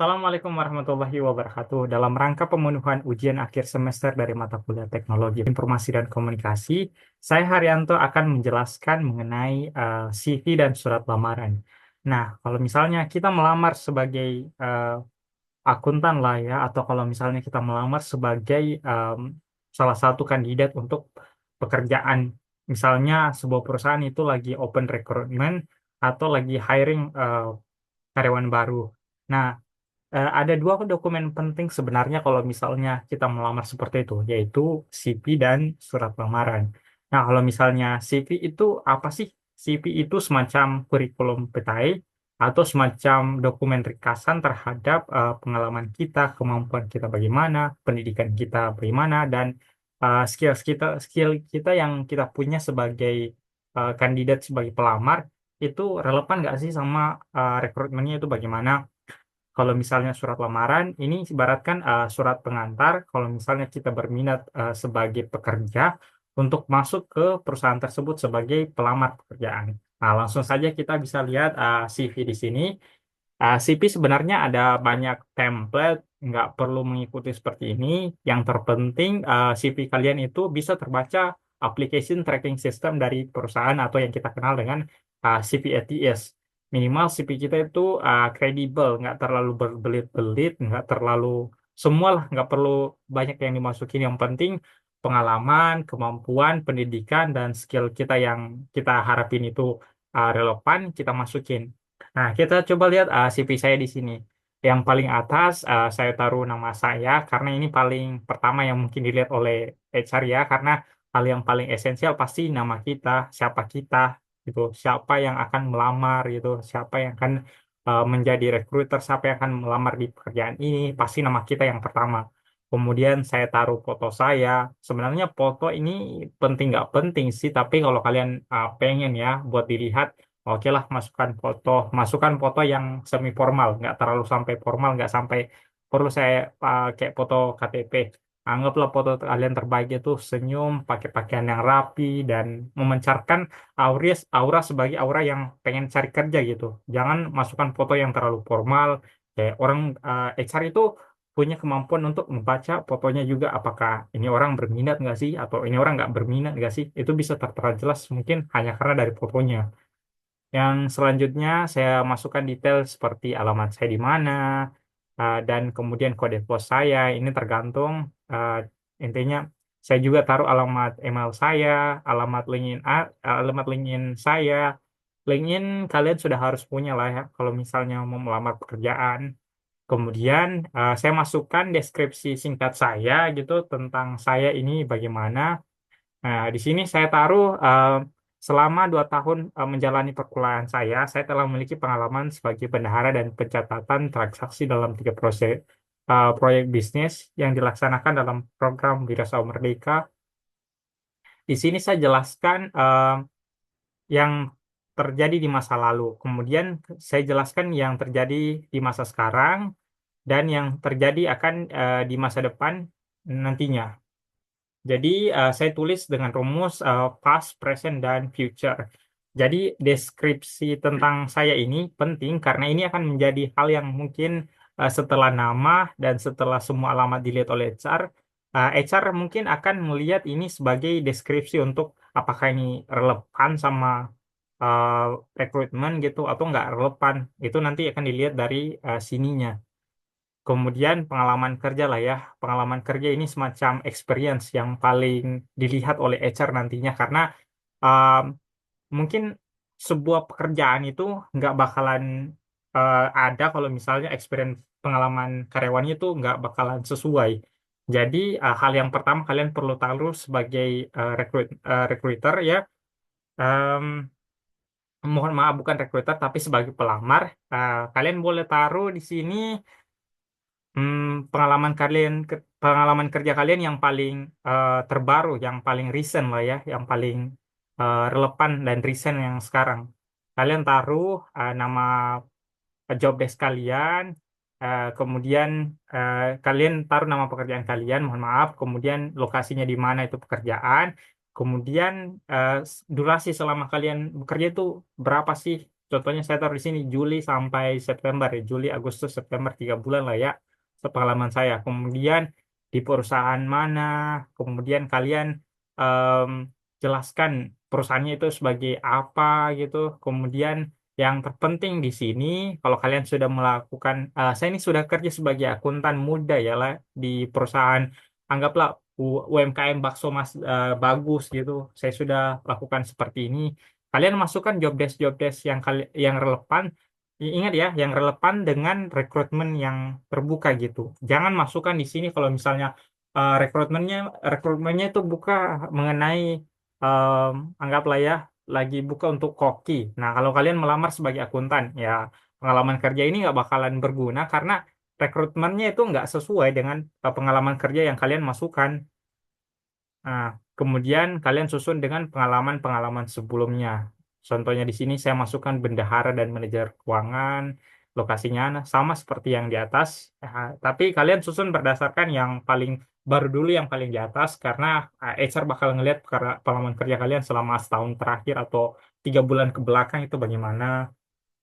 Assalamualaikum warahmatullahi wabarakatuh. Dalam rangka pemenuhan ujian akhir semester dari mata kuliah Teknologi Informasi dan Komunikasi, saya Haryanto akan menjelaskan mengenai CV dan surat lamaran. Nah, kalau misalnya kita melamar sebagai akuntan lah ya, atau kalau misalnya kita melamar sebagai salah satu kandidat untuk pekerjaan, misalnya sebuah perusahaan itu lagi open recruitment atau lagi hiring karyawan baru. Nah, ada dua dokumen penting sebenarnya kalau misalnya kita melamar seperti itu, yaitu CV dan surat lamaran. Nah, kalau misalnya CV itu apa sih? CV itu semacam kurikulum vitae atau semacam dokumen ringkasan terhadap pengalaman kita, kemampuan kita bagaimana, pendidikan kita bagaimana, dan skill kita yang kita punya sebagai kandidat sebagai pelamar itu relevan nggak sih sama rekrutmennya itu bagaimana? Kalau misalnya surat lamaran, ini ibaratkan surat pengantar kalau misalnya kita berminat sebagai pekerja untuk masuk ke perusahaan tersebut sebagai pelamar pekerjaan. Nah, langsung saja kita bisa lihat CV di sini. CV sebenarnya ada banyak template, nggak perlu mengikuti seperti ini. Yang terpenting CV kalian itu bisa terbaca application tracking system dari perusahaan atau yang kita kenal dengan CV ATS. Minimal CV kita itu kredibel, nggak terlalu berbelit-belit, nggak terlalu semua lah, nggak perlu banyak yang dimasukin. Yang penting pengalaman, kemampuan, pendidikan, dan skill kita yang kita harapin itu relevan, kita masukin. Nah, kita coba lihat CV saya di sini. Yang paling atas saya taruh nama saya karena ini paling pertama yang mungkin dilihat oleh HR ya, karena hal yang paling esensial pasti nama kita, siapa kita gitu, siapa yang akan melamar gitu, siapa yang akan menjadi recruiter, siapa yang akan melamar di pekerjaan ini, pasti nama kita yang pertama. Kemudian saya taruh foto saya. Sebenarnya foto ini penting nggak penting sih, tapi kalau kalian pengen ya buat dilihat, oke lah, masukkan foto yang semi formal, nggak terlalu sampai formal, nggak sampai perlu saya pakai foto KTP. Anggaplah foto kalian terbaik itu senyum, pakai pakaian yang rapi dan memancarkan aura sebagai aura yang pengen cari kerja gitu. Jangan masukkan foto yang terlalu formal. Kayak orang HR itu punya kemampuan untuk membaca fotonya juga, apakah ini orang berminat nggak sih atau ini orang nggak berminat nggak sih. Itu bisa tertera jelas mungkin hanya karena dari fotonya. Yang selanjutnya saya masukkan detail seperti alamat saya di mana, dan kemudian kode pos saya. Ini tergantung, eh, intinya saya juga taruh alamat email saya, alamat alamat LinkedIn saya. LinkedIn kalian sudah harus punya lah ya kalau misalnya mau melamar pekerjaan. Kemudian saya masukkan deskripsi singkat saya gitu tentang saya ini bagaimana. Nah, di sini saya taruh selama 2 tahun menjalani perkuliahan saya telah memiliki pengalaman sebagai bendahara dan pencatatan transaksi dalam 3 proyek bisnis yang dilaksanakan dalam program Wira Usaha Merdeka. Di sini saya jelaskan yang terjadi di masa lalu. Kemudian saya jelaskan yang terjadi di masa sekarang dan yang terjadi akan di masa depan nantinya. Jadi saya tulis dengan rumus past, present, dan future. Jadi deskripsi tentang saya ini penting karena ini akan menjadi hal yang mungkin setelah nama dan setelah semua alamat dilihat oleh HR, HR mungkin akan melihat ini sebagai deskripsi untuk apakah ini relevan sama uh, rekrutmen gitu atau nggak relevan. Itu nanti akan dilihat dari sininya. Kemudian pengalaman kerja lah ya. Pengalaman kerja ini semacam experience yang paling dilihat oleh HR nantinya karena um, mungkin sebuah pekerjaan itu nggak bakalan ada kalau misalnya experience pengalaman karyawannya itu nggak bakalan sesuai. Jadi hal yang pertama kalian perlu tahu sebagai recruiter ya. em, Mohon maaf bukan recruiter tapi sebagai pelamar, kalian boleh taruh di sini pengalaman kerja kalian yang paling terbaru, yang paling recent lah ya, yang paling relevan dan recent yang sekarang. Kalian taruh nama job desk kalian, kemudian kalian taruh nama pekerjaan kalian, mohon maaf, kemudian lokasinya di mana itu pekerjaan, kemudian durasi selama kalian bekerja itu berapa sih? Contohnya saya taruh di sini Juli sampai September ya, Juli, Agustus, September 3 bulan lah ya, sepengalaman saya. Kemudian di perusahaan mana, kemudian kalian em, jelaskan perusahaannya itu sebagai apa gitu. Kemudian yang terpenting di sini, kalau kalian sudah melakukan, saya ini sudah kerja sebagai akuntan muda ya lah di perusahaan, anggaplah UMKM bakso mas bagus gitu. Saya sudah lakukan seperti ini. Kalian masukkan job desk yang relevan. Ingat ya, yang relevan dengan rekrutmen yang terbuka gitu. Jangan masukkan di sini kalau misalnya rekrutmennya itu buka mengenai em, anggaplah ya lagi buka untuk koki. Nah, kalau kalian melamar sebagai akuntan, ya pengalaman kerja ini nggak bakalan berguna karena rekrutmennya itu nggak sesuai dengan pengalaman kerja yang kalian masukkan. Nah, kemudian kalian susun dengan pengalaman-pengalaman sebelumnya. Contohnya di sini saya masukkan bendahara dan manajer keuangan, lokasinya sama seperti yang di atas. Tapi kalian susun berdasarkan yang paling baru dulu, yang paling di atas, karena HR bakal ngelihat pengalaman kerja kalian selama setahun terakhir atau 3 bulan ke belakang itu bagaimana.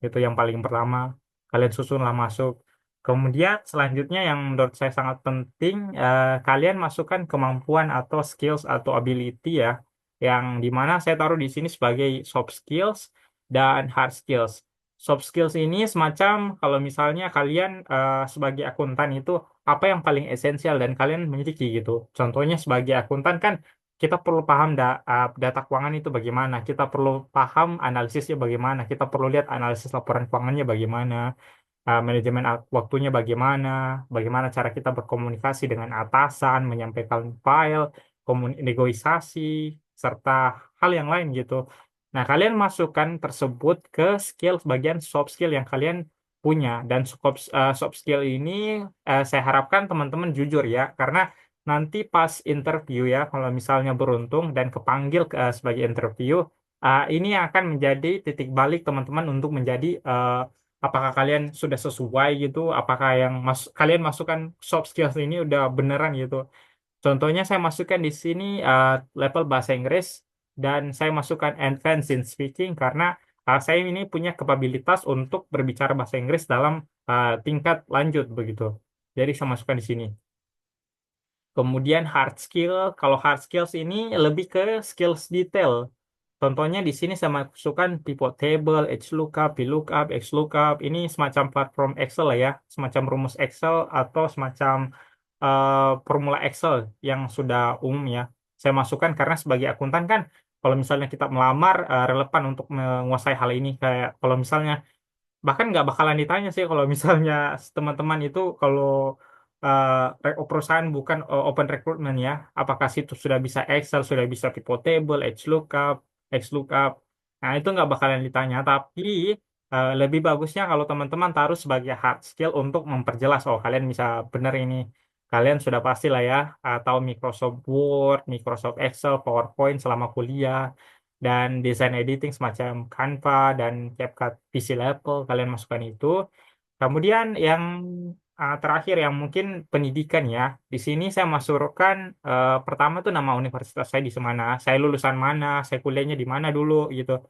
Itu yang paling pertama. Kalian susunlah masuk. Kemudian selanjutnya yang menurut saya sangat penting, kalian masukkan kemampuan atau skills atau ability ya, yang dimana saya taruh di sini sebagai soft skills dan hard skills. Soft skills ini semacam kalau misalnya kalian sebagai akuntan itu apa yang paling esensial dan kalian memiliki gitu. Contohnya sebagai akuntan kan kita perlu paham data keuangan itu bagaimana, kita perlu paham analisisnya bagaimana, kita perlu lihat analisis laporan keuangannya bagaimana, manajemen waktunya bagaimana, bagaimana cara kita berkomunikasi dengan atasan, menyampaikan file, negosiasi, serta hal yang lain gitu. Nah, kalian masukkan tersebut ke skill bagian soft skill yang kalian punya, dan soft skill ini saya harapkan teman-teman jujur ya, karena nanti pas interview ya, kalau misalnya beruntung dan kepanggil sebagai interview, ini akan menjadi titik balik teman-teman untuk menjadi apakah kalian sudah sesuai gitu, apakah yang kalian masukkan soft skills ini udah beneran gitu. Contohnya saya masukkan di sini level bahasa Inggris, dan saya masukkan advanced in speaking karena saya ini punya kapabilitas untuk berbicara bahasa Inggris dalam tingkat lanjut begitu. Jadi saya masukkan di sini. Kemudian hard skill, kalau hard skills ini lebih ke skills detail. Contohnya di sini saya masukkan pivot table, XLOOKUP, VLOOKUP, XLOOKUP. Ini semacam platform Excel lah ya, semacam rumus Excel atau semacam formula Excel yang sudah umum ya. Saya masukkan karena sebagai akuntan kan, kalau misalnya kita melamar relevan untuk menguasai hal ini. Kayak kalau misalnya bahkan nggak bakalan ditanya sih kalau misalnya teman-teman itu kalau perusahaan bukan open recruitment ya, apakah situ sudah bisa Excel, sudah bisa pivot table, XLOOKUP, XLOOKUP. Nah, itu nggak bakalan ditanya, tapi lebih bagusnya kalau teman-teman taruh sebagai hard skill untuk memperjelas, oh kalian bisa benar ini. Kalian sudah pasti lah ya, tahu Microsoft Word, Microsoft Excel, PowerPoint selama kuliah, dan desain editing semacam Canva dan CapCut PC level, kalian masukkan itu. Kemudian yang terakhir yang mungkin pendidikan ya. Di sini saya masukkan pertama tuh nama universitas saya di mana, saya lulusan mana, saya kuliahnya di mana dulu gitu.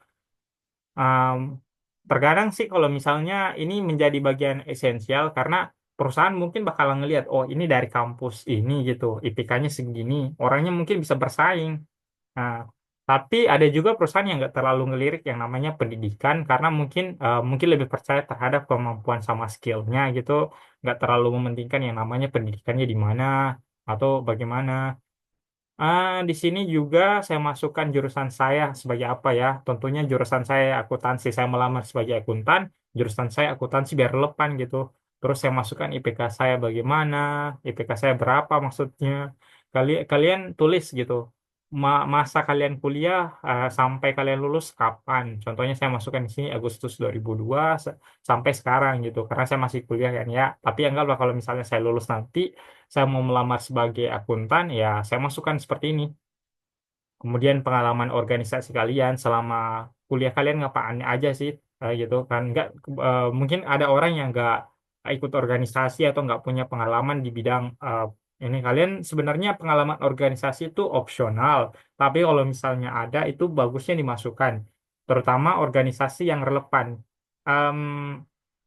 Em, Terkadang sih kalau misalnya ini menjadi bagian esensial karena perusahaan mungkin bakal ngelihat, oh ini dari kampus ini gitu, IPK-nya segini, orangnya mungkin bisa bersaing. Nah, tapi ada juga perusahaan yang nggak terlalu ngelirik yang namanya pendidikan karena mungkin lebih percaya terhadap kemampuan sama skillnya gitu, nggak terlalu mementingkan yang namanya pendidikannya di mana atau bagaimana. Di sini juga saya masukkan jurusan saya sebagai apa ya? Tentunya jurusan saya akuntansi. Saya melamar sebagai akuntan, jurusan saya akuntansi biar relevan gitu. Terus saya masukkan IPK saya bagaimana, IPK saya berapa maksudnya. Kalian tulis gitu. Masa kalian kuliah sampai kalian lulus kapan? Contohnya saya masukkan di sini Agustus 2002 sampai sekarang gitu. Karena saya masih kuliah kan ya. Tapi anggaplah kalau misalnya saya lulus nanti, saya mau melamar sebagai akuntan, ya saya masukkan seperti ini. Kemudian pengalaman organisasi kalian selama kuliah kalian ngapain aja sih, gitu kan? Nggak, mungkin ada orang yang nggak ikut organisasi atau nggak punya pengalaman di bidang ini. Kalian sebenarnya pengalaman organisasi itu opsional, tapi kalau misalnya ada itu bagusnya dimasukkan. terutama organisasi yang relevan. Em,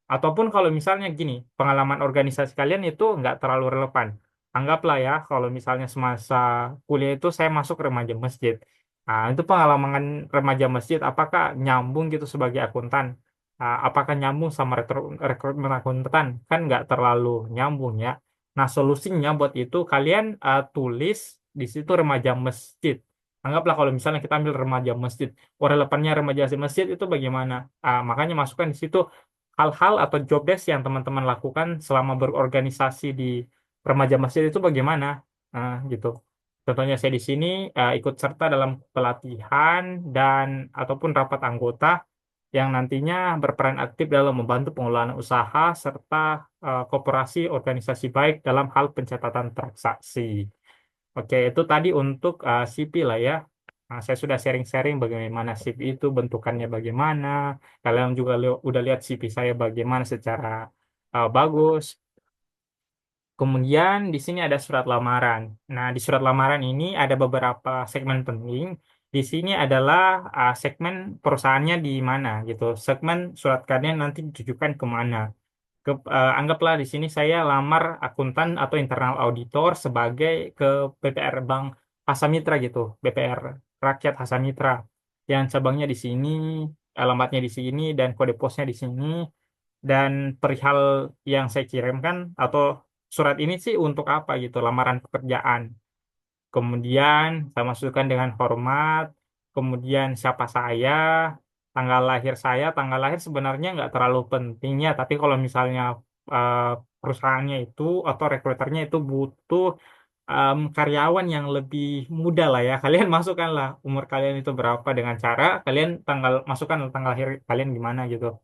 Ataupun kalau misalnya gini, pengalaman organisasi kalian itu nggak terlalu relevan. Anggaplah ya, kalau misalnya semasa kuliah itu saya masuk remaja masjid. Nah, itu pengalaman remaja masjid, apakah nyambung gitu sebagai akuntan? Apakah nyambung sama rekrutmen akuntan? Kan nggak terlalu nyambung ya. Nah, solusinya buat itu kalian tulis di situ remaja masjid. Anggaplah kalau misalnya kita ambil remaja masjid, oh relevannya remaja masjid itu bagaimana? Makanya masukkan di situ hal-hal atau job desk yang teman-teman lakukan selama berorganisasi di remaja masjid itu bagaimana? Gitu. Contohnya saya di sini ikut serta dalam pelatihan dan ataupun rapat anggota yang nantinya berperan aktif dalam membantu pengelolaan usaha serta koperasi organisasi baik dalam hal pencatatan transaksi. Oke, itu tadi untuk CV lah ya. Nah, saya sudah sharing-sharing bagaimana CV itu, bentukannya bagaimana. Kalian juga udah lihat CV saya bagaimana secara bagus. Kemudian di sini ada surat lamaran. Nah, di surat lamaran ini ada beberapa segmen penting. Di sini adalah segmen perusahaannya di mana gitu. Segmen surat kalian nanti ditujukan kemana. Anggaplah di sini saya lamar akuntan atau internal auditor sebagai ke BPR Bank Hasamitra gitu, BPR Rakyat Hasamitra. Yang cabangnya di sini, alamatnya di sini, dan kode posnya di sini. Dan perihal yang saya kirimkan atau surat ini sih untuk apa gitu, lamaran pekerjaan. Kemudian saya masukkan dengan hormat, kemudian siapa saya, tanggal lahir sebenarnya nggak terlalu penting ya, tapi kalau misalnya eh, perusahaannya itu atau rekruternya itu butuh karyawan yang lebih muda lah ya, kalian masukkanlah umur kalian itu berapa dengan cara kalian masukkan tanggal lahir kalian gimana gitu.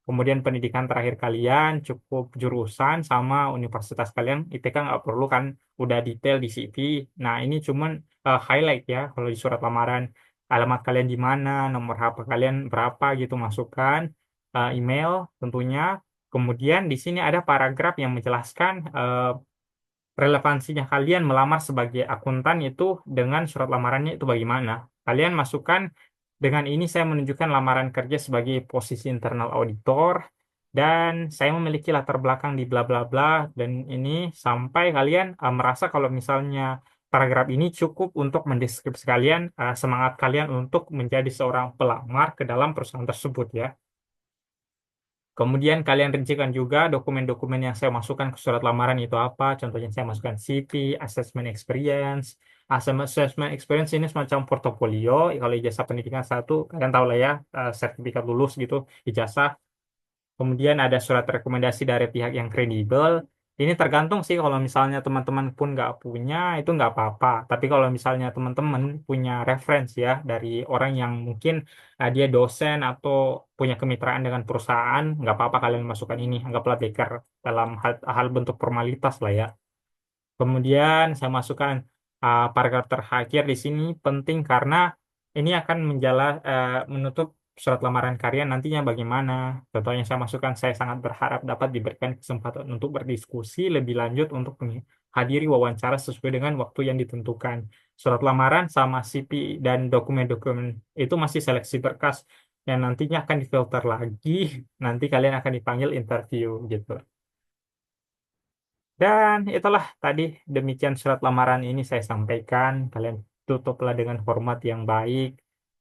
Kemudian pendidikan terakhir kalian cukup jurusan sama universitas kalian IPK nggak perlu kan udah detail di CV. Nah ini cuman highlight ya kalau di surat lamaran alamat kalian di mana, nomor HP kalian berapa gitu masukkan, email tentunya. Kemudian di sini ada paragraf yang menjelaskan relevansinya kalian melamar sebagai akuntan itu dengan surat lamarannya itu bagaimana. Kalian masukkan dengan ini saya menunjukkan lamaran kerja sebagai posisi internal auditor dan saya memiliki latar belakang di bla bla bla dan ini sampai kalian merasa kalau misalnya paragraf ini cukup untuk mendeskripsi kalian semangat kalian untuk menjadi seorang pelamar ke dalam perusahaan tersebut ya. Kemudian kalian rincikan juga dokumen-dokumen yang saya masukkan ke surat lamaran itu apa. Contohnya saya masukkan CV, assessment experience. Assessment experience ini semacam portofolio. Kalau ijazah pendidikan satu, kalian tahu lah ya, sertifikat lulus gitu, ijazah. Kemudian ada surat rekomendasi dari pihak yang kredibel. Ini tergantung sih kalau misalnya teman-teman pun nggak punya, itu nggak apa-apa. Tapi kalau misalnya teman-teman punya referensi ya dari orang yang mungkin dia dosen atau punya kemitraan dengan perusahaan, nggak apa-apa kalian masukkan ini. Anggaplah beker dalam hal bentuk formalitas lah ya. Kemudian saya masukkan paragraf terakhir di sini penting karena ini akan menutup surat lamaran kalian nantinya bagaimana. Contohnya saya masukkan, saya sangat berharap dapat diberikan kesempatan untuk berdiskusi lebih lanjut untuk menghadiri wawancara sesuai dengan waktu yang ditentukan. Surat lamaran sama CV dan dokumen-dokumen itu masih seleksi berkas yang nantinya akan difilter lagi. Nanti kalian akan dipanggil interview gitu. Dan itulah tadi demikian surat lamaran ini saya sampaikan. Kalian tutuplah dengan hormat yang baik.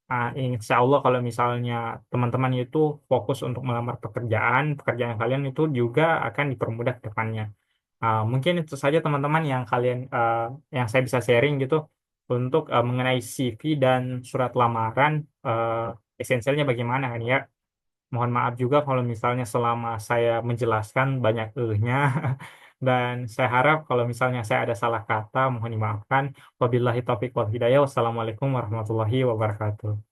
Insya Allah kalau misalnya teman-teman itu fokus untuk melamar pekerjaan, pekerjaan kalian itu juga akan dipermudah ke depannya. Mungkin itu saja teman-teman yang saya bisa sharing gitu untuk mengenai CV dan surat lamaran esensialnya bagaimana kan ya. Mohon maaf juga kalau misalnya selama saya menjelaskan banyak nya dan saya harap kalau misalnya saya ada salah kata mohon dimaafkan. Wabillahi taufiq wal hidayah. Wassalamualaikum warahmatullahi wabarakatuh.